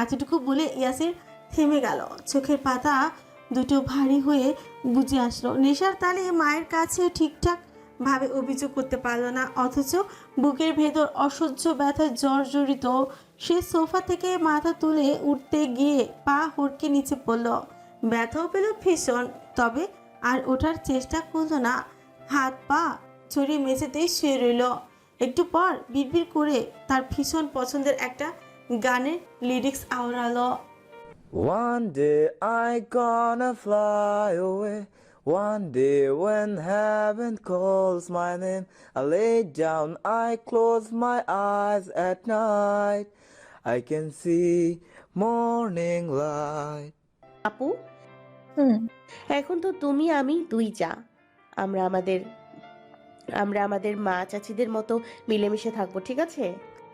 এতটুকু বলে ইয়াসির থেমে গেল। চোখের পাতা দুটো ভারী হয়ে বুঝে আসলো। নেশার তালে মায়ের কাছে ঠিকঠাক ভাবে অভিযোগ করতে পারল না, অথচ বুকের ভেতর অসহ্য ব্যথায় জর্জরিত। সে সোফা থেকে মাথা তুলে উঠতে গিয়ে পা হড়কে নিচে পড়ল। ব্যথাও পেল ভীষণ, তবে আর ওঠার চেষ্টা করল না। হাত পা ছড়িয়ে মেঝেতেই শুয়ে রইল। একটু পর বিড়বিড় করে তার ভীষণ পছন্দের একটা গানের lyrics আওড়ালো। One day I gonna fly away. One day when heaven calls my name, I lay down, I close my eyes at night. I can see morning light. আপু, হুম। এখন তো তুমি আমি দুই যা। আমরা আমাদের আমরা আমাদের মা চাচিদের মতো মিলেমিশে থাকবো, ঠিক আছে?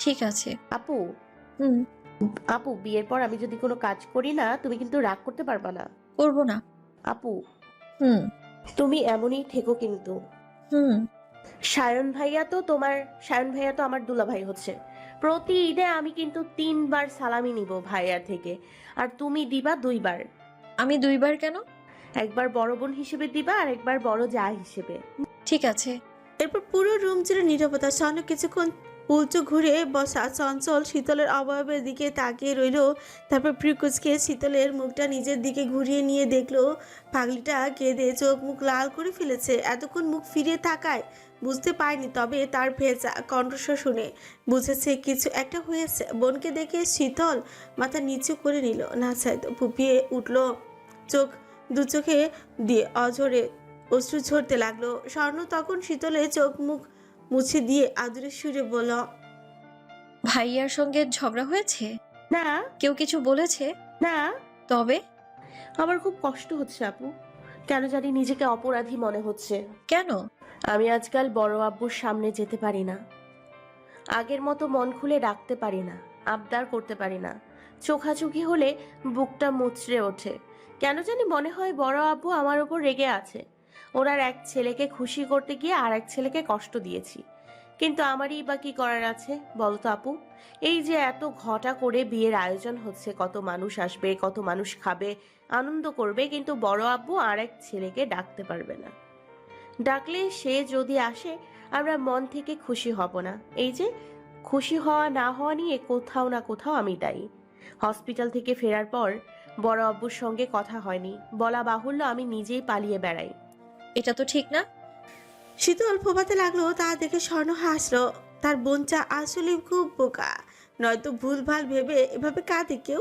ঠিক আছে। আপু, হুম। আপু বিয়ের পর আমি যদি কোনো কাজ করি না, তুমি কিন্তু রাগ করতে পারবা না। করবো না। আপু, হুম। তুমি এমনই থেকো কিন্তু। হুম। সায়ন ভাইয়া তো আমার দুলা ভাই হচ্ছে। প্রতি ঈদে আমি কিন্তু 3 বার সালামি নিব ভাইয়ার থেকে, আর তুমি দিবা 2 বার। আমি 2 বার কেন? একবার বড় বোন হিসেবে দিবা, আর একবার বড় জা হিসেবে। ঠিক আছে। এরপর পুরো রুম জুড়ে নীরবতা। স্বর্ণ কিছুক্ষণ উল্টো ঘুরে বসা চঞ্চল শীতলের অবয়বের দিকে তাকিয়ে রইল। তারপর প্রিকুচকে শীতলের মুখটা নিজের দিকে ঘুরিয়ে নিয়ে দেখলো পাগলিটা কেঁদে চোখ মুখ লাল করে ফেলেছে। এতক্ষণ মুখ ফিরিয়ে তাকায় বুঝতে পারেনি, তবে তার ভেজা কণ্ঠস্বর শুনে বুঝেছে কিছু একটা হয়েছে। বোনকে দেখে শীতল মাথা নিচু করে নিল, না চাইতো ফুপিয়ে উঠল। দু চোখে দিয়ে অঝরে অশ্রু ঝরতে লাগলো। স্বর্ণ তখন শীতলে চোখ মুখ মুছে দিয়ে আদুরে সুরে বলল, ভাইয়ার সঙ্গে ঝগড়া হয়েছে? না কেউ কিছু বলেছে? না, তবে আমার খুব কষ্ট হচ্ছে আপু। কেন জানি নিজেকে অপরাধী মনে হচ্ছে। কেন? আমি আজকাল বড় আব্বুর সামনে যেতে পারি না, আগের মতো মন খুলে ডাকতে পারি না, আবদার করতে পারি না। চোখাচোখি হলে বুকটা মুচড়ে ওঠে। কেন জানি মনে হয় বড় আব্বু আমার উপর রেগে আছে। ওনার এক ছেলেকে খুশি করতে গিয়ে আর এক ছেলেকে কষ্ট দিয়েছি। কিন্তু আমারই বা কি করার আছে বলতো আপু? এই যে এত ঘটা করে বিয়ের আয়োজন হচ্ছে, কত মানুষ আসবে, কত মানুষ খাবে, আনন্দ করবে, কিন্তু বড় আব্বু আর এক ছেলেকে ডাকতে পারবে না। ডাকলে সে যদি আসে, আমরা মন থেকে খুশি হব না। এই যে খুশি হওয়া না হওয়া নিয়ে কোথাও না কোথাও আমি দায়ী। হসপিটাল থেকে ফেরার পর বড় আব্বুর সঙ্গে কথা হয়নি, বলা বাহুল্য আমি নিজেই পালিয়ে বেড়াই। এটা তো ঠিক না। শীতল ফোপাতে লাগলো। তা দেখে স্বর্ণ হাসলো। তার বোনটা আসলে খুব বোকা, নয়তো ভুলভাল ভেবে এভাবে কাঁদে কেউ।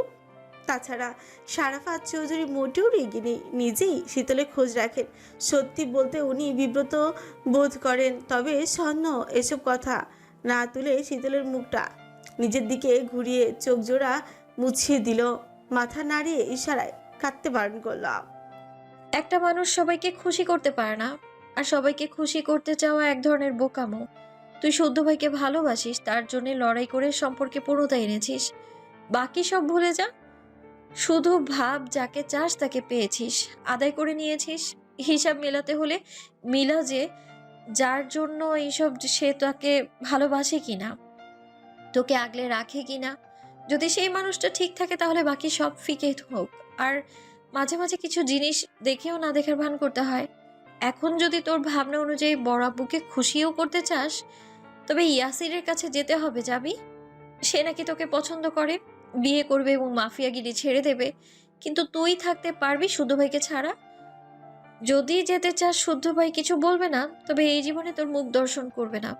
তাছাড়া সারাফাত চৌধুরী মোটেও রেগে নেই, নিজেই শীতলের খোঁজ রাখেন। সত্যি বলতে উনি বিব্রত বোধ করেন। তবে স্বর্ণ এসব কথা না তুলে শীতলের মুখটা নিজের দিকে ঘুরিয়ে চোখ জোড়া মুছিয়ে দিল, মাথা নাড়িয়ে ইশারায় কাঁদতে বারণ করলাম। একটা মানুষ সবাইকে খুশি করতে পারে না, আর সবাইকে খুশি করতে চাওয়া এক ধরনের বোকামো। তুই সদ্য ভাইকে ভালোবাসিস, তার জন্য লড়াই করে সম্পর্কে পূর্ণতা এনেছিস। বাকি সব ভুলে যা। শুধু ভাব যাকে চাস তাকে পেয়েছিস, আদায় করে নিয়েছিস। হিসাব মেলাতে হলে মিলা যে যার জন্য এইসব, সে তাকে ভালোবাসে কিনা, তোকে আগলে রাখে কিনা। যদি সেই মানুষটা ঠিক থাকে তাহলে বাকি সব ফিকে হোক। আর মাঝে মাঝে কিছু জিনিস দেখেও না দেখার ভান করতে হয়। এখন যদি তোর ভাবনা অনুযায়ী বড় আব্বুকে খুশিও করতে চাস, তবে ইয়াসিরের কাছে যেতে হবে। যাবি? সে নাকি তোকে পছন্দ করে, বিয়ে করবে এবং মাফিয়াগিরি ছেড়ে দেবে। কিন্তু তুই থাকতে পারবি শুদ্ধ ভাইকে ছাড়া? যদি যেতে চাস, শুদ্ধ ভাই কিছু বলবে না, তবে এই জীবনে তোর মুখ দর্শন করবে না।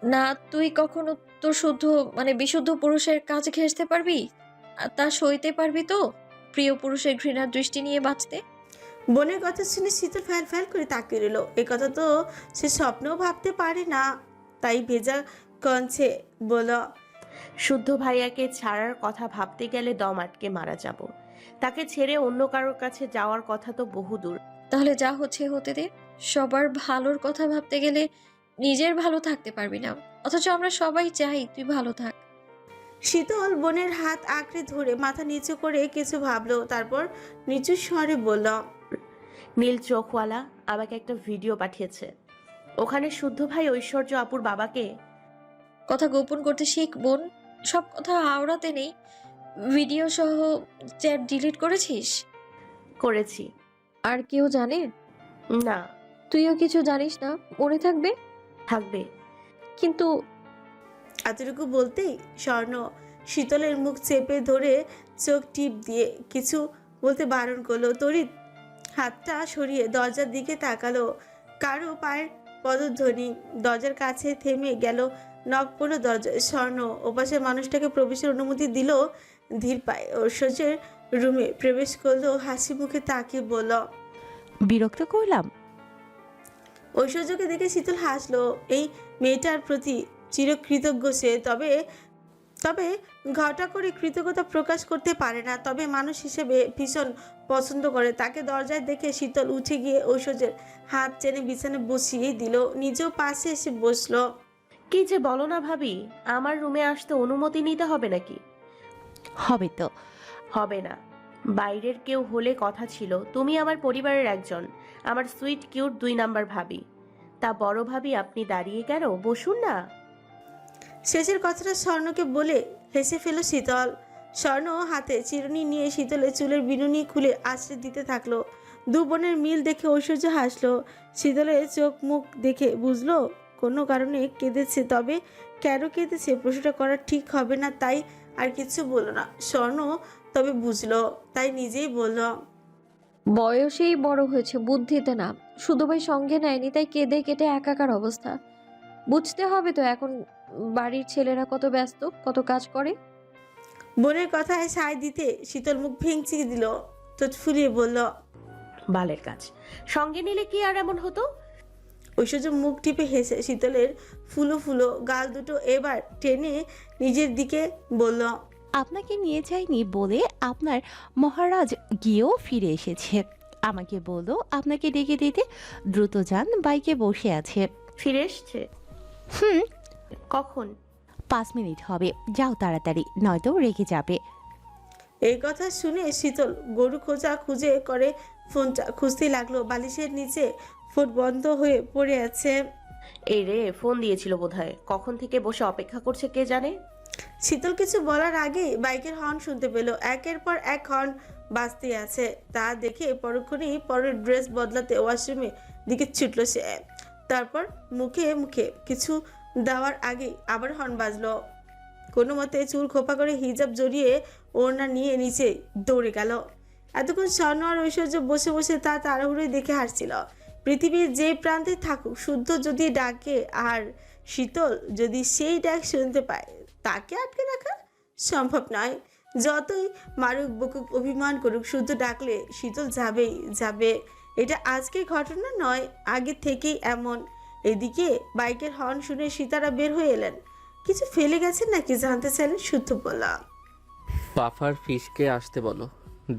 না তুই কখনো তোর শুদ্ধ বিশুদ্ধ পুরুষের কাছে ঘেঁষতে পারবি? আর তা সইতে পারবি তো, প্রিয় পুরুষের ঘৃণার দৃষ্টি নিয়ে বাঁচতে? বোনের কথা শুনে শীতল ফ্যাল ফ্যাল করে তাকিয়ে রইল। এ কথা তো সে স্বপ্নেও ভাবতে পারে না। তাই ভেজা কঞ্চে বলল, শুদ্ধ ভাইয়াকে ছাড়ার কথা ভাবতে গেলে দম আটকে মারা যাব। তাকে ছেড়ে অন্য কারোর কাছে যাওয়ার কথা তো বহু দূর। তাহলে যা হচ্ছে হতে দে। সবার ভালোর কথা ভাবতে গেলে নিজের ভালো থাকতে পারবি না, অথচ আমরা সবাই চাই তুই ভালো থাক। শীতল বোনের হাত আঁকড়ে ধরে মাথা নিচু করে কিছু ভাবলো, তারপর নিচু স্বরে বলল, নীল চোখওয়ালা আমাকে একটা ভিডিও পাঠিয়েছে। ওখানে শুদ্ধ ভাই ঐশ্বর্য আপুর বাবাকে। কথা গোপন করতে শিখ বোন, সব কথা আওড়াতে নেই। ভিডিও সহ চ্যাট ডিলিট করেছিস? করেছি। আর কেউ জানে? না। তুইও কিছু জানিস না? মনে থাকবে? থাকবে। কিন্তু এতটুকু বলতেই স্বর্ণ শীতলের মুখ চেপে ধরে চোখ টিপ দিয়ে কিছু বলতে বারণ করলো। তড়িৎ হাতটা সরিয়ে দরজার দিকে তাকালো। কারো পায়ের পদধ্বনি। দরজার কাছে থেমে গেল। নক পড়লো দরজায়। স্বর্ণ ওপাশের মানুষটাকে প্রবেশের অনুমতি দিল। ধীর পায়ে ঐশ্বর্যের রুমে প্রবেশ করলো। হাসি মুখে তাকিয়ে বলল, বিরক্ত করলাম? ঐশ্বর্যকে দেখে শীতল হাসলো। এই মেয়েটার প্রতি চিরকৃতজ্ঞ সে। তবে তবে ঘটা করে কৃতজ্ঞতা প্রকাশ করতে পারে না। তবে মানুষ হিসেবে ভীষণ পছন্দ করে তাকে। দরজায় দেখে শীতল উঠে গিয়ে ঐশ্বর্যের হাত টেনে বিছানায় বসিয়ে দিল। নিজেও পাশে এসে বসলো। কি যে বলো না ভাবি, আমার রুমে আসতে অনুমতি নিতে হবে নাকি? হবে তো। হবে না। বাইরের কেউ হলে কথা ছিল। তুমি আমার পরিবারের একজন, আমার সুইট কিউট 2 নাম্বার ভাবি। তা বড় ভাবি আপনি দাঁড়িয়ে কেন? বসুন না। শেষের কথাটা স্বর্ণকে বলে হেসে ফেল শীতল। স্বর্ণ হাতে চিরুনি নিয়ে শীতলের চুলের বিনুনি খুলে আশ্রয় দিতে থাকলো। দু বোনের মিল দেখে ঐশ্বর্য হাসলো। শীতলের চোখ মুখ দেখে বুঝলো কোনো কারণে কেঁদেছে। তবে কেন কেঁদেছে প্রশ্নটা করা ঠিক হবে না, তাই আর কিছু বলল না। স্বর্ণ তবে বুঝলো, তাই নিজেই বলল, বয়সেই বড় হয়েছে, বুদ্ধিতে না। শুধু ভাই সঙ্গে নেয়নি, তাই কেঁদে কেটে একাকার অবস্থা। বুঝতে হবে তো এখন বাড়ির ছেলেরা কত ব্যস্ত, কত কাজ করে। বোনের কথায় সায় দিতে শীতল মুখ ভেঙচি দিল। ঠোঁট ফুলিয়ে বলল, বালের কাজ। সঙ্গে নিলে কি আর এমন হতো? ঐশ্বর্য মুখ টিপে হেসে শীতলের ফুলো ফুলো গাল দুটো এবার টেনে নিজের দিকে বলল, আপনাকে নিয়ে যাইনি বলে আপনার মহারাজ গিয়েও ফিরে এসেছে। আমাকে বললো আপনাকে ডেকে দিতে। দ্রুত যান, বাইকে বসে আছে। ফিরে এসছে? হুম, কখন? 5 মিনিট হবে। যাও তাড়াতাড়ি, নয়তো রেগে যাবে। এই কথা শুনে শীতল গরু খোঁজা খুঁজে করে ফোনটা খুঁজতে লাগলো। বালিশের নিচে ফোন বন্ধ হয়ে পড়ে আছে। এই রে, ফোন দিয়েছিল বোধহয়। কখন থেকে বসে অপেক্ষা করছে কে জানে। শীতল কিছু বলার আগেই বাইকের হর্ন শুনতে পেল। একের পর এক হর্ন বাজতে আছে। তা দেখে পরক্ষণেই পরের ড্রেস বদলাতে ওয়াশরুমে দিকে ছুটল সে। তারপর মুখে মুখে কিছু দেওয়ার আগেই আবার হর্ন বাজলো। কোনো মতে চুল খোপা করে হিজাব জড়িয়ে ওড়না নিয়ে নিচে দৌড়ে গেল। এতক্ষণ স্বর্ণ আর ঐশ্বর্য বসে বসে তা তাড়াহুড়োই দেখে হাসছিল। পৃথিবীর যে প্রান্তে থাকুক, শুদ্ধ যদি ডাকে আর শীতল যদি সেই ডাক শুনতে পায়, তাকে আটকে রাখা সম্ভব নয়। যতই মারুক বকুক অভিমান করুক, শুদ্ধ ডাকলে শীতল যাবেই যাবে। এটা আজকের ঘটনা নয়, আগে থেকেই এমন। এদিকে বাইকের হর্ন শুনে সীতারা বের হয়ে এলেন। কিছু ফেলে গেছেন নাকি জানতে চাইলেন শুদ্ধ বলা। পাফার ফিশকে আসতে বলো,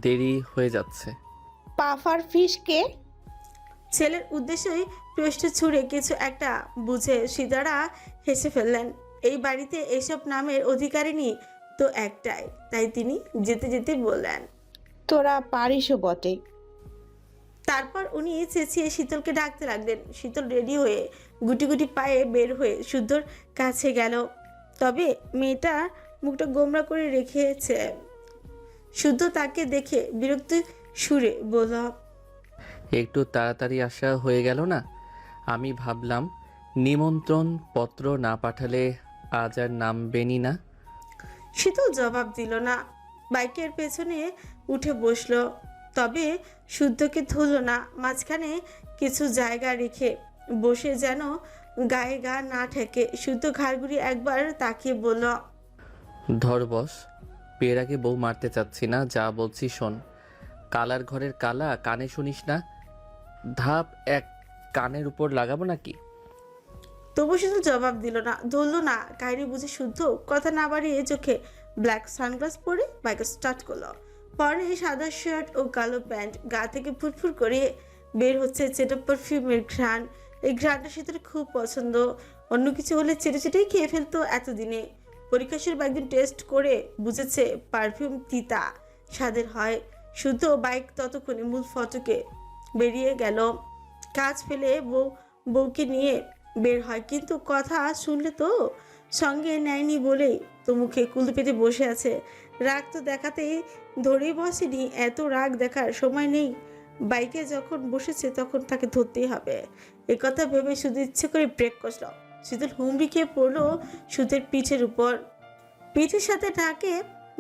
দেরি হয়ে যাচ্ছে। পাফার ফিশকে? ছেলের উদ্দেশ্যেই প্রশ্ন ছুড়ে কিছু একটা বুঝে সীতারা হেসে ফেললেন। এই বাড়িতে এসব নামের অধিকারিণী তো একটাই, তাই তিনি যেতে যেতে বললেন, তোরা পারিসও বটে। তারপর উনি চেঁচিয়ে শীতলকে ডাকতে লাগলেন। শীতল রেডি হয়ে গুটি গুটি পায়ে বের হয়ে শুদ্ধর কাছে গেল। তবে মেয়েটা মুখটা গোমরা করে রেখেছে। শুদ্ধ তাকে দেখে বিরক্ত সুরে বলল, একটু তাড়াতাড়ি আসা হয়ে গেল না? আমি ভাবলাম নিমন্ত্রণ পত্র না পাঠালে আজ আর নামবেনি না। শীতল জবাব দিল না। বাইকের পেছনে উঠে বসলো। তবে শুদ্ধকে ধরল না। মাঝখানে কিছু জায়গা রেখে বসে যেন গায়ে গা না ঠেকে। শুদ্ধ ঘাড় ঘুরিয়ে একবার তাকিয়ে বলল, ধর বস, বিয়ের আগে বউ মারতে চাচ্ছি না, যা বলছি শোন। কালার ঘরের কালা কানে শুনিস না? ধাপ এক কানের উপর লাগাবো নাকি? তবু শুধু জবাব দিল না, ধরল না। কাহিনী বুঝে শুদ্ধ কথা না বাড়িয়ে চোখে ব্ল্যাক সানগ্লাস পরে বাইক স্টার্ট করলো। পরে সাদা শার্ট ও কালো প্যান্ট, গা থেকে ফুরফুর করে বের হচ্ছে চেটা পারফিউমের ঘ্রাণ। এই ঘ্রাণটা শীতের খুব পছন্দ। অন্য কিছু হলে চেটে চেটেই খেয়ে ফেলতো এতদিনে। পরীক্ষা শুরু একদিন টেস্ট করে বুঝেছে পারফিউম তিতা স্বাদের হয়। শুদ্ধ বাইক ততক্ষণে মূল ফটকে বেরিয়ে গেল। কাজ ফেলে বউকে নিয়ে বের হয়, কিন্তু কথা শুনলে তো সঙ্গে নেয়নি বলেই তো মুখে কুলু পেতে বসে আছে। রাগ তো দেখাতেই ধরেই বসেনি, এত রাগ দেখার সময় নেই। বাইকে যখন বসেছে তখন তাকে ধরতেই হবে। কথা ভেবে শুধু ইচ্ছে করে ব্রেক কষল। শীতল হুমড়ি খেয়ে পড়লো সুতের পিঠের উপর, পিঠের সাথে নাকে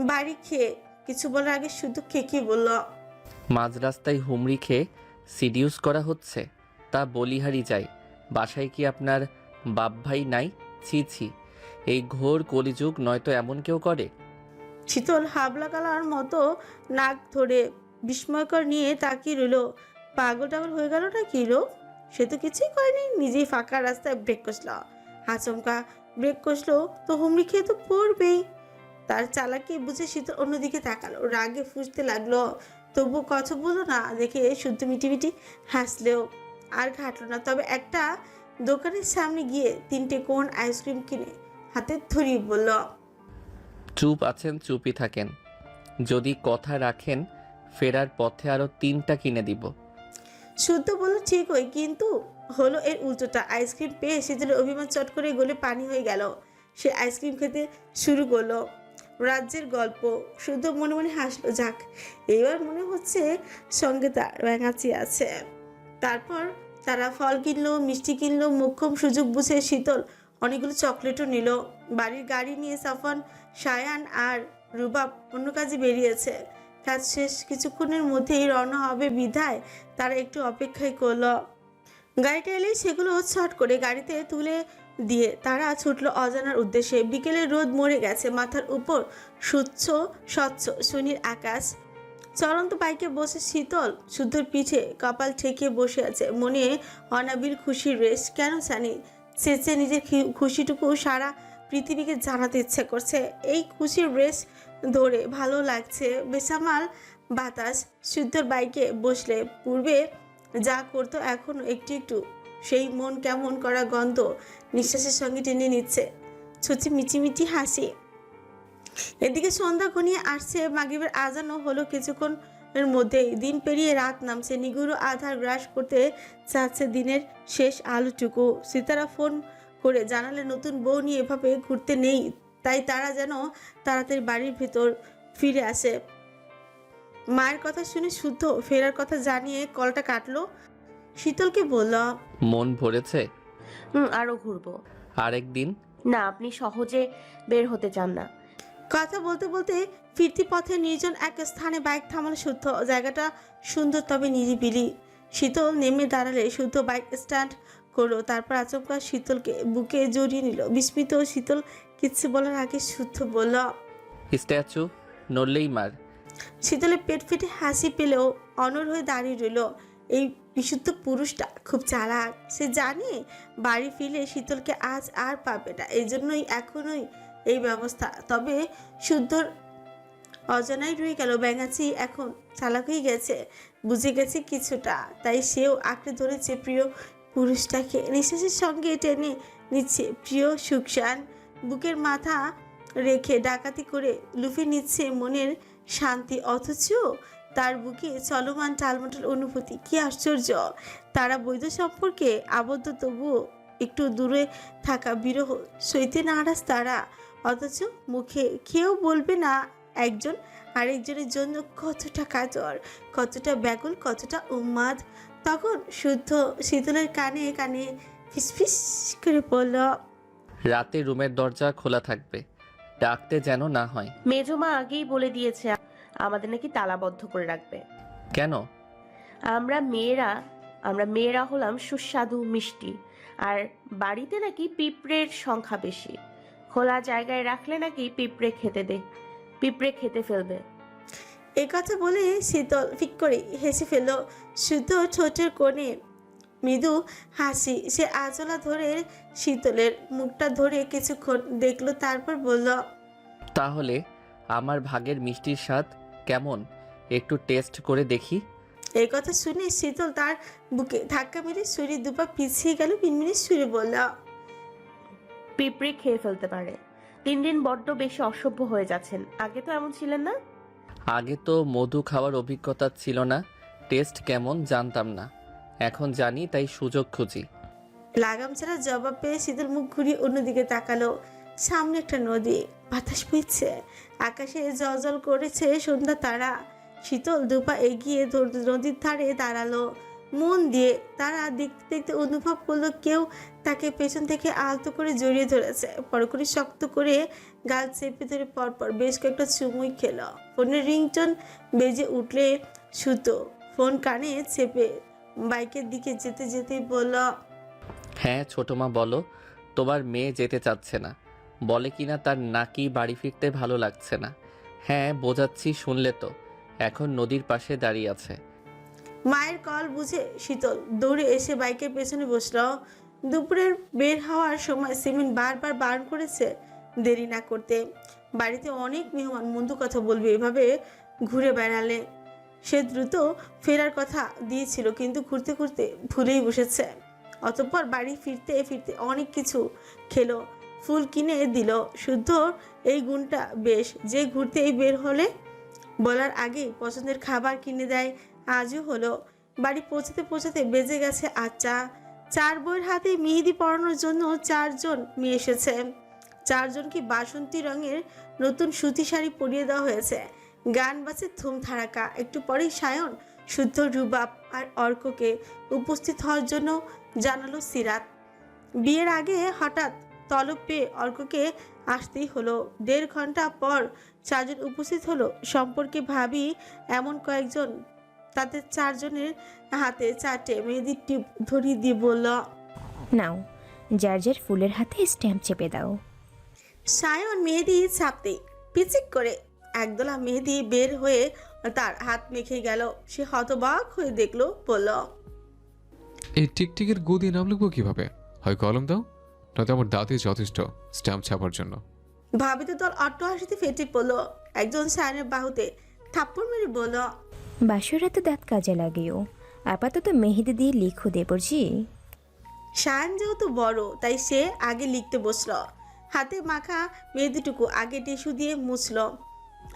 বাড়ি খেয়ে কিছু বলার আগে শুধু খেয়ে বলল, মাঝ রাস্তায় হুমড়ি খেয়ে সিডিউস করা হচ্ছে, তা বলিহারি যায়। বাসায় কি আপনার বাপ ভাই নাই? ছি ছি, এই ঘোর কলিযুগ নয়তো এমন কেউ করে? শীতল হাবলা কালার মতো নাক ধরে বিস্ময়কর নিয়ে তাকিয়ে রইল। পাগল টাগল হয়ে গেল না কি লোক? সে তো কিছুই করেনি, নিজেই ফাঁকা রাস্তায় ব্রেক কষল। আচমকা ব্রেক কষলো তো হুমড়ি খেয়ে তো পড়বেই। তার চালাকি বুঝে শীতল অন্যদিকে তাকালো, রাগে ফুঁসতে লাগলো। তবুও কথা বললো না দেখে শুদ্ধ মিটি হাসলেও আর ঘাটলো না। তবে একটা দোকানের সামনে গিয়ে 3টে কোন আইসক্রিম কিনে হাতে ধরিয়ে বলল, চুপ আছেন, চুপই থাকেন। যদি কথা রাখেন ফেরার পথে আরও 3টা কিনে দিব। শুদ্ধ বলল ঠিকই, কিন্তু হলো এর উল্টোটা। আইসক্রিম পেয়ে শীতলের অভিমান চট করে গলে পানি হয়ে গেল। সে আইসক্রিম খেতে শুরু করলো। রাজ্যের গল্প। শুদ্ধ মনে মনে হাসলো, যাক এবার মনে হচ্ছে সঙ্গে তার ব্যাঙাচি আছে। তারপর তারা ফল কিনলো, মিষ্টি কিনলো। মোক্ষম সুযোগ বুঝে শীতল অনেকগুলো চকলেটও নিল। বাড়ির গাড়ি নিয়ে সাফন, সায়ান আর রুবাব অন্য কাজে বেরিয়েছে। কাজ শেষ কিছুক্ষণের মধ্যেই রওনা হবে বিধায় তারা একটু অপেক্ষাই করলো। গাড়িটা এলেই সেগুলো ছট করে গাড়িতে তুলে দিয়ে তারা ছুটলো অজানার উদ্দেশ্যে। বিকেলের রোদ মরে গেছে, মাথার উপর স্বচ্ছ শনির আকাশ। চলন্ত বাইকে বসে শীতল শুদ্ধর পিঠে কপাল ঠেকিয়ে বসে আছে, মনে অনাবিল খুশির রেশ। কেন জানি চেঁচে নিজের খুশিটুকু সারা পৃথিবীকে জানাতে ইচ্ছে করছে। এই খুশির রেশ ধরে ভালো লাগছে বেসামাল বাতাস। শুদ্ধর বাইকে বসলে পূর্বে যা করতো এখন একটু একটু সেই মন কেমন করা গন্ধ নিঃশ্বাসের সঙ্গে টেনে নিচ্ছে। ছুচি মিচিমিচি হাসি। এদিকে সন্ধ্যা ঘনিয়ে আসছে, মাগরিবের আজানও হলো কিছুক্ষণের মধ্যেই। দিন পেরিয়ে রাত নামছে, নিগুড় আধার গ্রাস করতে চাচ্ছে দিনের শেষ আলোটুকু। সিতারা ফোন করে জানালে নতুন বউ নিয়ে এভাবে ঘুরতে নেই, তাই তারা যেন তাড়াতাড়ি বাড়ির ভেতর ফিরে আসে। মায়ের কথা শুনে শুদ্ধ ফেরার কথা জানিয়ে কলটা কাটলো। শীতলকে বলল, মন ভরেছে? আরো ঘুরবো। আরেকদিন? না, আপনি সহজে বের হতে চান না। কথা বলতে বলতে ফিরতি পথে নির্জন এক স্থানে বাইক থামালো শুদ্ধ। জায়গাটা সুন্দর তবে নিরিবিলি। শীতল নেমে দাঁড়ালে শুদ্ধ বাইক স্ট্যান্ড করলো। তারপর আচমকা শীতলকে বুকে জড়িয়ে নিল। বিস্মিত শীতল কিছু বলার আগে শুদ্ধ বলল, স্ট্যাচু, নড়লেই মার। শীতলের পেট ফেটে হাসি পেলেও অনড় হয়ে দাঁড়িয়ে রইল। এই বিশুদ্ধ পুরুষটা খুব চালাক। সে জানে বাড়ি ফিরে শীতলকে আজ আর পাবে না, এই জন্যই এখনই এই ব্যবস্থা। তবে শুদ্ধর অজানাই রয়ে গেল, ব্যাঙাচি এখন চালাক হয়ে গেছে, বুঝে গেছে কিছুটা। তাই সেও আঁকড়ে ধরেছে প্রিয় পুরুষটাকে, নিঃশ্বাসের সঙ্গে টেনে নিচ্ছে প্রিয় সুখসান। বুকের মাথা রেখে ডাকাতি করে লুফে নিচ্ছে মনের শান্তি, অথচ তার বুকে চলমান টালমাটাল অনুভূতি। কি আশ্চর্য! তারা বৈধ সম্পর্কে আবদ্ধ, তবুও একটু দূরে থাকা বিরহ সইতে নারাজ তারা। অথচ মুখে কেউ বলবে না একজন আরেকজনের জন্য কতটা কাতর, কতটা ব্যাকুল, কতটা উন্মাদ। তখন শুদ্ধ শীতলের কানে কানে ফিসফিস করে বলল, রাতে রুমের দরজা খোলা থাকবে, ডাকতে যেন না হয়। মেজমা আগেই বলে দিয়েছে আমাদের নাকি তালাবদ্ধ করে রাখবে। কেন? আমরা মেয়েরা হলাম সুস্বাদু মিষ্টি, আর বাড়িতে নাকি পিঁপড়ের সংখ্যা বেশি। খোলা জায়গায় রাখলে নাকি পিঁপড়ে খেতে ফেলবে। এ কথা বলে শীতল ফিক করে হেসে ফেলল। শুদ্ধ ঠোঁটের কোণে মৃদু হাসি। সে আঁচলা ধরে শীতলের মুখটা ধরে কিছুক্ষণ দেখলো, তারপর বলল, তাহলে আমার ভাগের মিষ্টির স্বাদ কেমন একটু টেস্ট করে দেখি। এই কথা শুনে শীতল তার বুকে ধাক্কা মেরে শরীর দুপা পিছিয়ে গেল। মিনমিনে সুরে বলল, পিঁপড়ে খেয়ে ফেলতে পারে। দিন দিন বড্ড বেশি অসভ্য হয়ে যাচ্ছেন, আগে তো এমন ছিলেন না। আগে তো মধু খাওয়ার অভিজ্ঞতা ছিল না, টেস্ট কেমন জানতাম না, এখন জানি তাই সুযোগ খুঁজি। লাগাম ছাড়া জবাব পেয়ে শীতল মুখ ঘুরিয়ে অন্যদিকে তাকালো। সামনে একটা নদী, বাতাস বইছে, আকাশে জল করেছে সন্ধ্যা তারা। শীতল দুপা এগিয়ে নদীর ধারে দাঁড়ালো। মন দিয়ে তারা দেখতে দেখতে অনুভব করলো কেউ তাকে পেছন থেকে আলতো করে জড়িয়ে ধরেছে, পরক্ষণে শক্ত করে গাল চেপে ধরে পরপর বেশ কয়েকটা চুমুই খেলো। ফোনের রিংটোন বেজে উঠলে সুতো ফোন কানে চেপে বাইকের দিকে যেতে যেতে বলল, হ্যাঁ ছোটো মা বলো, তোমার মেয়ে যেতে চাচ্ছে না, বলে কিনা তার নাকি বাড়ি ফিরতে ভালো লাগছে না। হ্যাঁ বোঝাচ্ছি, শুনলে তো, এখন নদীর পাশে দাঁড়িয়ে আছে। মায়ের কল বুঝে শীতল দৌড়ে এসে বাইকের পেছনে বসলো। দুপুরের বের হওয়ার সময় সিমিন বারবার বারণ করেছে দেরি না করতে, বাড়িতে অনেক মেহমান মন্দ কথা বলবে এভাবে ঘুরে বেড়ালে। সে দ্রুত ফেরার কথা দিয়েছিল, কিন্তু ঘুরতে ঘুরতে ভুলেই বসেছে। অতঃপর বাড়ি ফিরতে ফিরতে অনেক কিছু খেলো, ফুল কিনে দিল। শুদ্ধ এই গুণটা বেশ যে ঘুরতেই বের হলে বলার আগেই পছন্দের খাবার কিনে দেয়। আজও হলো। বাড়ি পৌঁছাতে পৌঁছাতে বেজে গেছে 8টা। 4 বইয়ের হাতে মেহেদি পরানোর জন্য 4 জন মেয়ে এসেছে। 4 জনকে বাসন্তী রঙের নতুন সুতি শাড়ি পরিয়ে দেওয়া হয়েছে। গান বাজে ধুম ধারাকা। একটু পরেই সায়ন, শুদ্ধ, রুবাব আর অর্ককে উপস্থিত হওয়ার জন্য জানালো সিরাত। বিয়ের আগে হঠাৎ তলব পেয়ে অর্ককে আসতেই হলো। 1.5 ঘন্টা পর 4 জন উপস্থিত হলো। সম্পর্কে ভাবি এমন কয়েকজন, তাদের 4 জনের হাতে 4টে মেহেদির টিপ ধরিয়ে দিয়ে বলল, নাও, যার যার ফুলের হাতে স্ট্যাম্প চেপে দাও। সায়ন মেহেদি ছাপতে পিচিক করে একদলা মেহেদি বের হয়ে তার হাত মেখে গেল। সে হতবাক হয়ে দেখলো, বলল, এই টিকটিকের গদি নাম লিখবো কিভাবে? হয় কলম দাও, নয়তো আমার দাঁতই যথেষ্ট স্ট্যাম্প ছাপার জন্য। ভাবিতে দল অট্টহাসিতে ফেটে পড়ল। একজন সায়নের বাহুতে থাপ্পড় মেরে বলল, বাসরাতে দাঁত কাজে লাগেও, আপাতত মেহেদি দিয়ে লিখো দেবরজি। সায়ন যেহেতু বড় তাই সে আগে লিখতে বসল। হাতে মাখা মেহেদিটুকু আগে টিস্যু দিয়ে মুছল।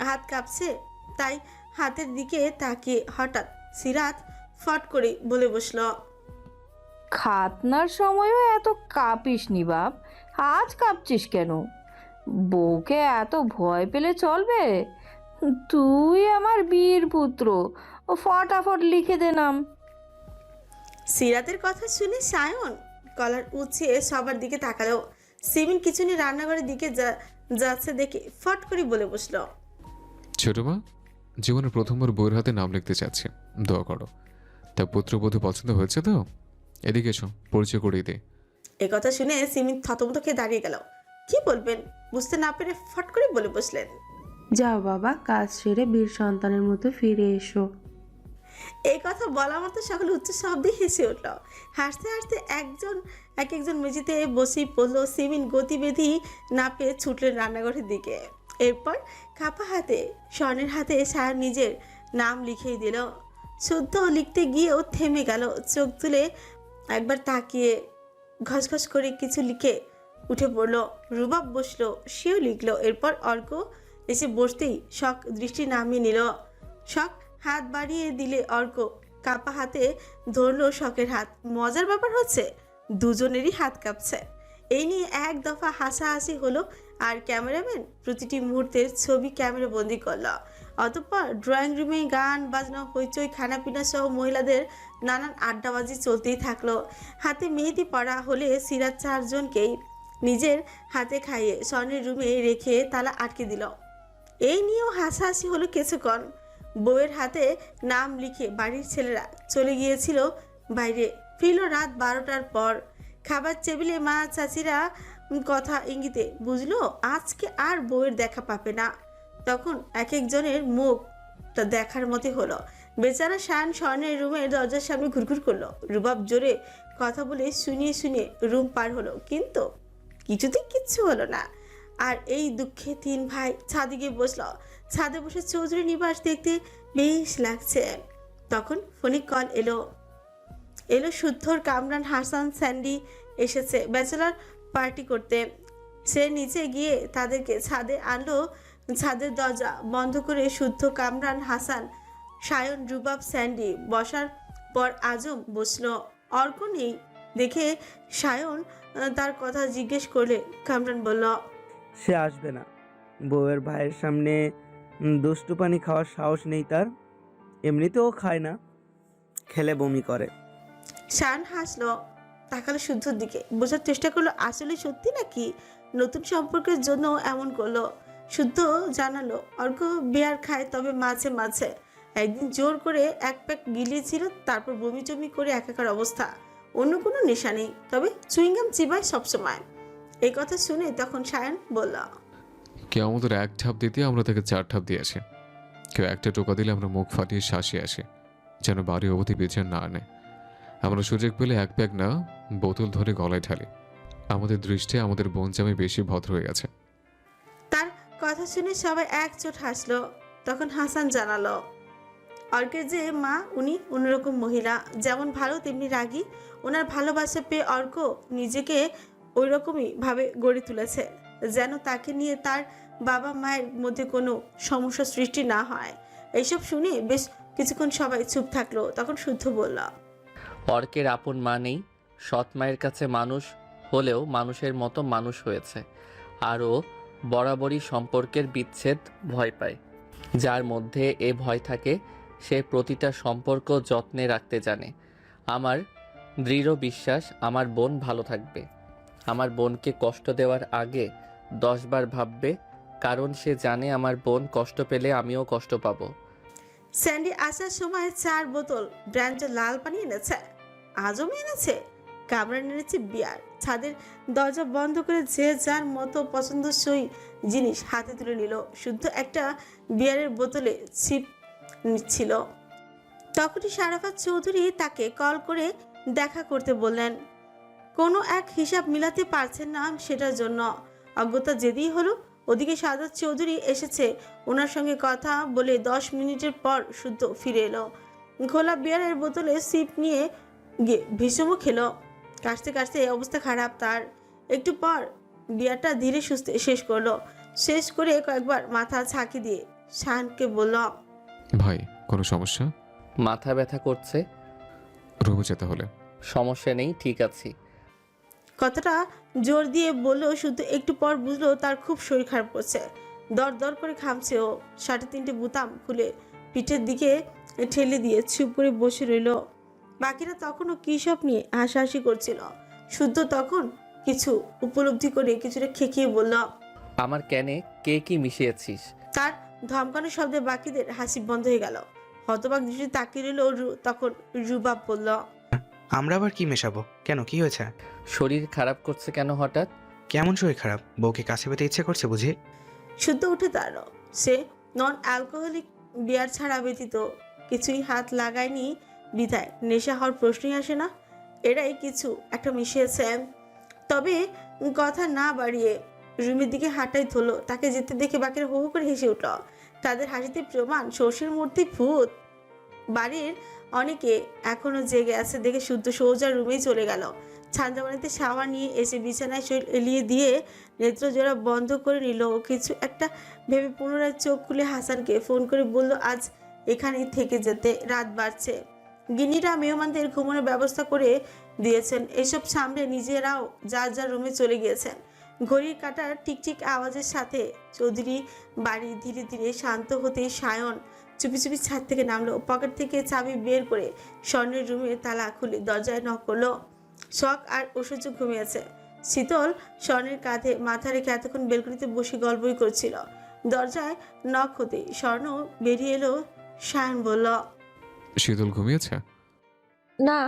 হাত কাঁপছে তাই হাতের দিকে তাকিয়ে হঠাৎ সিরাত ফট করে বলে বসল, খাতনার সময়ও এত কাঁপিস নি বাপ, আজ কাঁপছিস কেন? বউকে এত ভয় পেলে চলবে? তুই আমার বীর পুত্র, ও ফটাফট লিখে দে নাম। সিরাতের কথা শুনে সায়ন কলার উঁচিয়ে সবার দিকে তাকালো। সিমিন কিছু নিয়ে রান্নাঘরের দিকে যাচ্ছে দেখে ফট করে বলে বসল, ছোট মা, জীবনে প্রথমবার বইয়ের হাতে নাম লিখতে চাচ্ছি, দোয়া করো। তা পুত্রবধূ পছন্দ হয়েছে তো? এদিকে এসো, পরিচয় করিয়ে দে। এই কথা শুনে সিমিন থতমত খেয়ে দাঁড়িয়ে গেল। কি বলবেন বুঝতে না পেরে ফট করে বলে বসলেন, যাও বাবা, কাজ সেরে বীর সন্তানের মতো ফিরে এসো। এই কথা বলা মতো সকলে উচ্চ শব্দে হেসে উঠল। হাসতে হাসতে এক একজন মেঝেতে বসেই পড়লো। সিমিন গতিবিধি না পেয়ে ছুটলেন রান্নাঘরের দিকে। এরপর কাপা হাতে স্বর্ণের হাতে সায়ন নিজের নাম লিখেই দিল। শুদ্ধ লিখতে গিয়েও থেমে গেল। চোখ তুলে একবার তাকিয়ে ঘসঘস করে কিছু লিখে উঠে পড়লো। রুবাব বসলো, সেও লিখলো। এরপর অর্ক এসে বসতেই শখ দৃষ্টি নামিয়ে নিল। শখ হাত বাড়িয়ে দিলে অর্ক কাপা হাতে ধরলো শখের হাত। মজার ব্যাপার হচ্ছে দুজনেরই হাত কাঁপছে। এই নিয়ে এক দফা হাসাহাসি হলো আর ক্যামেরাম্যান প্রতিটি মুহূর্তের ছবি ক্যামেরা বন্দি করলো। অতঃপর ড্রয়িং রুমে গান বাজনা, হইচই, খানাপিনা সহ মহিলাদের নানান আড্ডাবাজি চলতেই থাকলো। হাতে মেহেদি পড়া হলে সিরাত 4 জনকেই নিজের হাতে খাইয়ে স্বর্ণের রুমে রেখে তালা আটকে দিল। এই নিয়েও হাসাহাসি হলো কিছুক্ষণ। বউয়ের হাতে নাম লিখে বাড়ির ছেলেরা চলে গিয়েছিল বাইরে। ফিরল রাত 12টার পর। খাবার টেবিলে মা চাচিরা কথা ইঙ্গিতে বুঝলো আজকে আর বউয়ের দেখা পাবে না। তখন এক একজনের মুখটা দেখার মতো হলো। বেচারা শান স্বর্ণের রুমের দরজার সামনে ঘুরঘুর করলো। রুবাব জোরে কথা বলে শুনিয়ে শুনিয়ে রুম পার হলো, কিন্তু কিছুতেই কিচ্ছু হলো না। আর এই দুঃখে 3 ভাই ছাদে গিয়ে বসলো। ছাদে বসে চৌধুরী নিবাস দেখতে বেশ লাগছে। তখন ফোনে কল এলো শুদ্ধর কামরান হাসান স্যান্ডি এসেছে ব্যাচেলার পার্টি করতে। সে নিচে গিয়ে তাদেরকে ছাদে আনলো। ছাদের দরজা বন্ধ করে শুদ্ধ, কামরান, হাসান, সায়ন, রুবাব, স্যান্ডি বসার পর আজম বসলো। অর্ক নেই দেখে সায়ন তার কথা জিজ্ঞেস করলে কামরান বলল, সে আসবে না। বউয়ের ভাইয়ের সামনে দুষ্টু পানি খাওয়ার সাহস নেই তার। এমনিতেও খায় না, খেলে বমি করে। শান হাসলো, তাকালো শুদ্ধর দিকে, বোঝার চেষ্টা করলো আসলে সত্যি নাকি নতুন সম্পর্কের জন্য এমন করলো। শুদ্ধ জানালো অর্ক বিয়ার খায়, তবে মাঝে মাঝে। একদিন জোর করে এক প্যাক গিলিয়েছিল, তারপর বমি টমি করে একাকার অবস্থা। অন্য কোনো নেশা নেই, তবে চুইংগাম চিবায় সবসময়। এই কথা শুনে তখন সায়ন বলল, কেউ আমাদের এক ঠাপ দিতে আমরা তাকে 4 ঠাপ দিয়েছি। কেউ একটা টোকা দিলে আমরা মুখ ফাটিয়ে শাসিয়ে আসি, যেন বাড়ি অবধি বিচার না আনে। আমরা সুযোগ পেলে এক প্যাক না বোতল ধরে গলায় ঢালি। আমাদের দৃষ্টি আমাদের বোন জামাই বেশি ভদ্র হয়ে গেছে। তার কথা শুনে সবাই একচোট হাসলো। তখন হাসান জানালো, অর্কের যে মা উনি অন্যরকম মহিলা, যেমন ভালো তেমনি রাগী। ওনার ভালোবাসা পেয়ে অর্ক নিজেকে ওই রকমই ভাবে গড়ে তুলেছে, যেন তাকে নিয়ে তার বাবা মায়ের মধ্যে কোনো সমস্যা সৃষ্টি না হয়। এইসব শুনে বেশ কিছুক্ষণ সবাই চুপ থাকলো। তখন শুদ্ধ বলল, অর্কের আপন মা নেই, সৎ মায়ের কাছে মানুষ হলেও মানুষের মতো মানুষ হয়েছে। আরও বরাবরই সম্পর্কের বিচ্ছেদ ভয় পায়। যার মধ্যে এ ভয় থাকে সে প্রতিটা সম্পর্ক যত্নে রাখতে জানে। আমার দৃঢ় বিশ্বাস আমার বোন ভালো থাকবে। আমার বোনকে কষ্ট দেওয়ার আগে 10 বার ভাববে, কারণ সে জানে আমার বোন কষ্ট পেলে আমিও কষ্ট পাবো। স্যান্ডি আসার সময় 4 বোতল ব্র্যান্ডের লাল পানি এনেছে, আজও এনেছে, কামড়া এনেছে বিয়ার। ছাদের দরজা বন্ধ করে যে যার মতো পছন্দসই জিনিস হাতে তুলে নিল। শুদ্ধ একটা বিয়ারের বোতলে ছিপ নিচ্ছিল। তখনই শারাফাত চৌধুরী তাকে কল করে দেখা করতে বললেন। কোনো এক হিসাব মিলাতে পারছেন না সেটার জন্য অজ্ঞতা যেদিই হলো। ওদিকে সাদাত চৌধুরী এসেছে, ওনার সঙ্গে কথা বলে 10 মিনিটের পর শুদ্ধ ফিরে এলো। খোলা বিয়ারের বোতলে সিপ নিয়ে গিয়ে ভীষণ খেলো। কাশতে কাশতে অবস্থা খারাপ তার। একটু পর বিয়ারটা ধীরে সুস্থে শেষ করলো। শেষ করে কয়েকবার মাথা ঝাঁকি দিয়ে শানকে বলল, ভাই কোনো সমস্যা? মাথা ব্যথা করছে। রুমে যেতে হলে? সমস্যা নেই, ঠিক আছি। কথাটা জোর দিয়ে বললেও শুধু একটু পর বুঝলো তার খুব শরীর খারাপ করছে। দর দর করে ঘামছে ও। 3.5 বোতাম খুলে পিঠের দিকে ঠেলে দিয়ে চুপ করে বসে রইল। বাকিরা তখনও কী সব নিয়ে হাসাহাসি করছিল। শুদ্ধ তখন কিছু উপলব্ধি করে কিছুটা খেকিয়ে বলল, আমার ক্যানে কে কি মিশিয়েছিস? তার ধমকানো শব্দে বাকিদের হাসি বন্ধ হয়ে গেল। হতবাক দৃষ্টি তাকিয়ে রইল। তখন রুবাব বলল, আমরা আবার কি মেশাবো? কেন, কি হয়েছে? শরীর খারাপ করছে কেন হঠাৎ? কেমন শরীর খারাপ? বউকে কাছে পেতে ইচ্ছে করছে বুঝি? শুদ্ধ উঠে দাঁড়ালো। সে নন অ্যালকোহলিক বিয়ার ছাড়া ব্যতীত কিছুই হাত লাগায়নি, বিধায় নেশা হওয়ার প্রশ্নই আসে না। এরাই কিছু একটা মিশিয়েছে। তবে কথা না বাড়িয়ে রুমের দিকে হাঁটাই ধরলো। তাকে যেতে দেখে বাকিরা হু হু করে হেসে উঠল। তাদের হাসিতে প্রমাণ শ্বশুর মূর্তি ভূত। বাড়ির অনেকে এখনো জেগে আছে দেখে শুদ্ধ সোজা রুমেই চলে গেল। ছান্দাবাড়িতে শাওয়ার নিয়ে এসে বিছানায় শরীর এলিয়ে দিয়ে নেত্রজোড়া বন্ধ করে নিল। কিছু একটা ভেবে পুনরায় চোখ খুলে হাসানকে ফোন করে বলল আজ এখানেই থেকে যেতে, রাত বাড়ছে। গিন্নিরা মেহমানদের ঘুমানোর ব্যবস্থা করে দিয়েছেন। এসব সামনে নিজেরাও যার যার রুমে চলে গিয়েছেন। ঘড়ির কাঁটার টিকটিক আওয়াজের সাথে চৌধুরী বাড়ি ধীরে ধীরে শান্ত হতে সায়ন চুপি চুপি ছাদ থেকে নামলো। পকেট থেকে চাবি বের করে স্বর্ণের রুমে তালা খুলে দরজায় নক করলো। শখ আর ঐশ্বর্য ঘুমিয়েছে। শীতল স্বর্ণের কাঁধে মাথা রেখে এতক্ষণ বেলকনিতে বসে গল্পই করছিল। দরজায় নক হতে স্বর্ণ বেরিয়ে এলো। সায়ন বলল, শীতল ঘুমিয়েছে? না,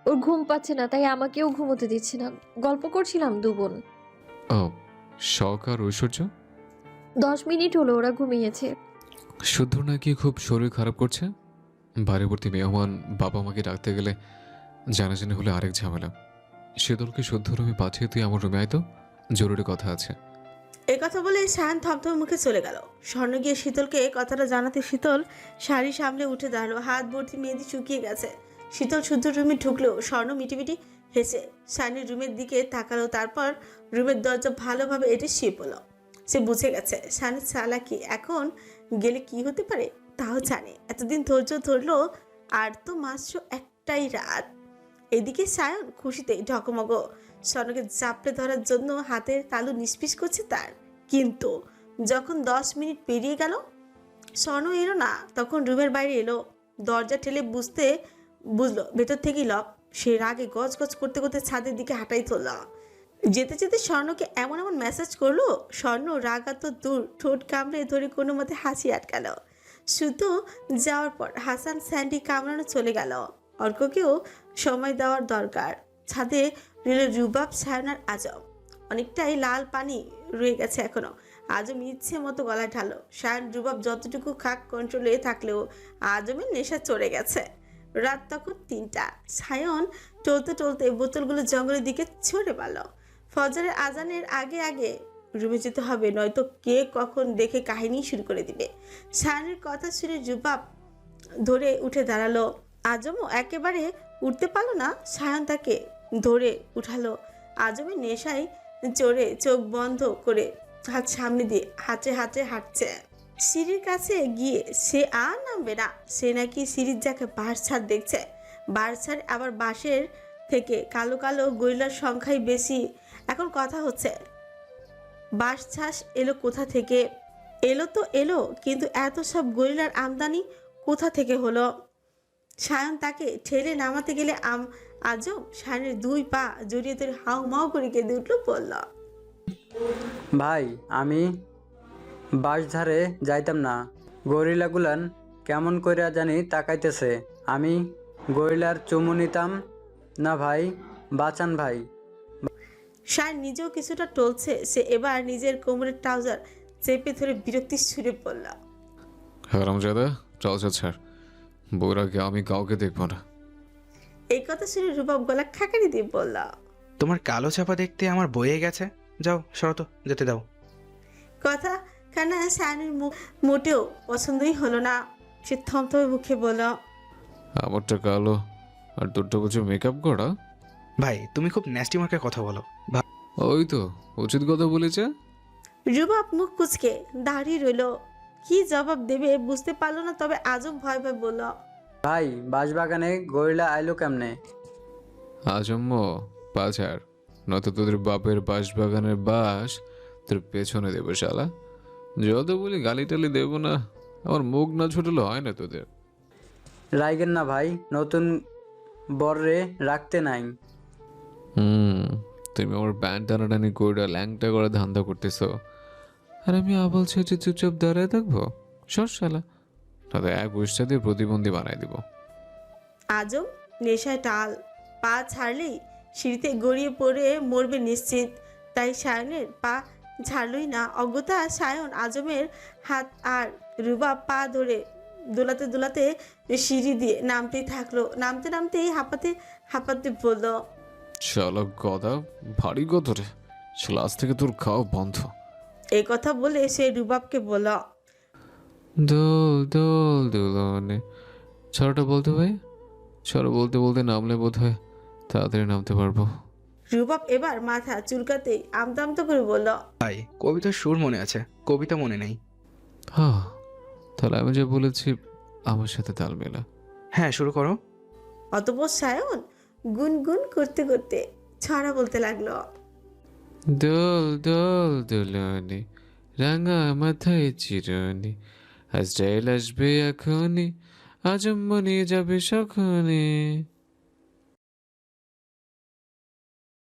ওর ঘুম পাচ্ছে না, তাই আমাকেও ঘুমোতে দিচ্ছে না। গল্প করছিলাম 2 বোন। ও, শখ আর ঐশ্বর্য? 10 মিনিট হলো ওরা ঘুমিয়েছে। শুদ্ধ নাকি খুব শরীর খারাপ করছে। বাড়িবর্তী মেহমান বাবা মাকে ডাকতে গেলে জানাজানি হলে আরেক ঝামেলা। শীতলকে শুদ্ধ রুমে পাঠিয়ে তুই আমার রুমে আয় তো, জরুরি কথা আছে। এই কথা বলে সায়ন থমথমে মুখে চলে গেল। স্বর্ণ গিয়ে শীতলকে কথাটা জানাতে শীতল শাড়ি সামলে উঠে দাঁড়ালো। হাত ভর্তি মেহেদি শুকিয়ে গেছে। শীতল শুদ্ধ রুমে ঢুকলেও স্বর্ণ মিটিমিটি হেসে সায়নের রুমের দিকে তাকালো। তারপর রুমের দরজা ভালোভাবে এটি শুয়ে পড়ল। সে বুঝে গেছে সায়নের চালাকি, এখন গেলে কি হতে পারে তাও জানে। এতদিন ধৈর্য ধরলো, আর তো মাত্র একটাই রাত। এদিকে সায়ন খুশিতে ঢকমগ। স্বর্ণকে চাপড়ে ধরার জন্য হাতের তালু নিষ্পিস করছে তার, কিন্তু যখন 10 মিনিট পেরিয়ে গেল স্বর্ণ এলো না, তখন রুমের বাইরে এলো। দরজা ঠেলে বুঝলো ভেতর থেকেই লক। সে রাগে গজ গজ করতে করতে ছাদের দিকে হাঁটাই তুলল। যেতে যেতে স্বর্ণকে এমন এমন মেসেজ করলো, স্বর্ণ রাগাত দূর, ঠোঁট কামড়ে ধরে কোনো মতে হাসি আটকালো। শুধু যাওয়ার পর হাসান স্যান্ডি কামড়ানো চলে গেল। অর্ককেও সময় দেওয়ার দরকার। ছাদে রইল রুবাব, সায়ন আর আজম। অনেকটাই লাল পানি রয়ে গেছে এখনো। আজম ইচ্ছে মতো গলায় ঢালো। সায়ন রুবাব যতটুকু খাক কন্ট্রোলে থাকলেও আজমের নেশা চড়ে গেছে। রাত তখন 3টা। সায়ন টলতে টলতে বোতলগুলো জঙ্গলের দিকে ছড়ে পারল। ফজরের আজানের আগে আগে রুমে যেতে হবে, নয়তো কে কখন দেখে কাহিনী শুরু করে দিবে। সায়নের কথা শুনে রুবাব ধরে উঠে দাঁড়ালো। আজমও একেবারে উঠতে পারলো না। সায়ন তাকে ধরে উঠালো। আজমের নেশায় চড়ে চোখ বন্ধ করে হাত সামনে দিয়ে হাঁচে হাঁচে হাঁটছে। সিঁড়ির কাছে গিয়ে সে আর নামবে না। সে নাকি সিঁড়ির যাকে বাঁশ ছাড় দেখছে। বাঁশ ছাড় আবার বাঁশের থেকে কালো কালো গরিলার সংখ্যাই বেশি। এখন কথা হচ্ছে বাঁশ ছাস এলো কোথা থেকে? এলো তো এলো, কিন্তু এত সব গরিলার আমদানি কোথা থেকে হলো? সায়ন তাকে ঠেলে নামাতে গেলে আজম সায়নের 2 পা জড়িয়ে ধরে হাউ মাউ করে কেঁদে উঠলো, বলল, ভাই আমি বাঁশঝাড়ে যাইতাম না, গরিলাগুলান কেমন কইরা জানি তাকাইতেছে, আমি গরিলার চুমু নিতাম না ভাই, বাঁচান ভাই। সায়ন নিজেও কিছুটা টলছে। সে এবার নিজের কোমরের ট্রাউজার চেপে ধরে বিরক্তির সুরে বলল, হারামজাদা, ট্রাউজার ছাড়, বউর আগে আমি কাউকে দেখবো না। এই কথা শুনে রুবাব গলা খাকারি দিয়ে বলল, তোমার কালো চাপা দেখতে আমার বয়ে গেছে, যাও সরো তো, যেতে দাও। কথা খানা সায়নের মুখ মোটেও পছন্দই হলো না। সে থমথমে মুখে বলল, আমারটা কালো আর তোরটা বলছে মেকআপ করা। ভাই তুমি খুব ন্যাস্টি মার্কে কথা বলো। ওই তো উচিত কথা বলেছে। রুবাব মুখ কুচকে দাঁড়িয়ে রইল। কি জবাব দেবে বুঝতে পারলো না। তবে আজম ভয় ভয় বলল, ভাই বাঁশবাগানে গরিলা আইলো কেমনে? আজম্ম পাচার, নয়তো তোদের বাপের বাঁশবাগানের বাঁশ তোর পেছনে দেবো শালা। যত বলি গালি টালি দেবো না, আমার মুখ না ছোটলে হয় না তোদের। রাইগেন না ভাই, নতুন বররে রাখতে নাই। তুমি আমার প্যান্ট টানাটানি করে ল্যাংটা করে ধান্দা করতেছো, আর আমি আবল ছেড়ে চুপচাপ দাঁড়ায় থাকবো? সর শালা, তাদের এক উষ্টা দিয়ে প্রতিবন্ধী বানাই দিব। আজম নেশায় টাল, পা ছাড়লেই সিঁড়িতে গড়িয়ে পড়ে মরবে নিশ্চিত। তাই সায়নের পা ছাড়লই না। অজ্ঞতা সায়ন আজমের হাত আর রুবাব পা ধরে দোলাতে দোলাতে সিঁড়ি দিয়ে নামতেই থাকলো। নামতে নামতেই হাঁপাতে হাঁপাতে বলল, শালা গদা, ভারী গদরে শালা, আজ থেকে তোর খাওয়া বন্ধ। এই কথা বলে সে রুবাবকে বলল, দোল দোল দোলনে। ছড়াটা বলতে ভাই, ছড়া বলতে বলতে নামলে বোধ হয় তাড়াতাড়ি নামতে পারবো। রুবাব এবার মাথা চুলকাতেই আমতা আমতা করে বলল, ভাই কবিতার সুর মনে আছে, কবিতা মনে নেই। হ্যাঁ, তাহলে আমি যে বলেছি আমার সাথে তাল মেলা। হ্যাঁ শুরু করো। অতঃপর সায়ন গুনগুন করতে করতে ছড়া বলতে লাগলো, দোল দোল দোলনে, রাঙা মাথায় চিরনি, আজ স্টাইল আসবে এখনই, আজম্ম নিয়ে যাবে সখনে।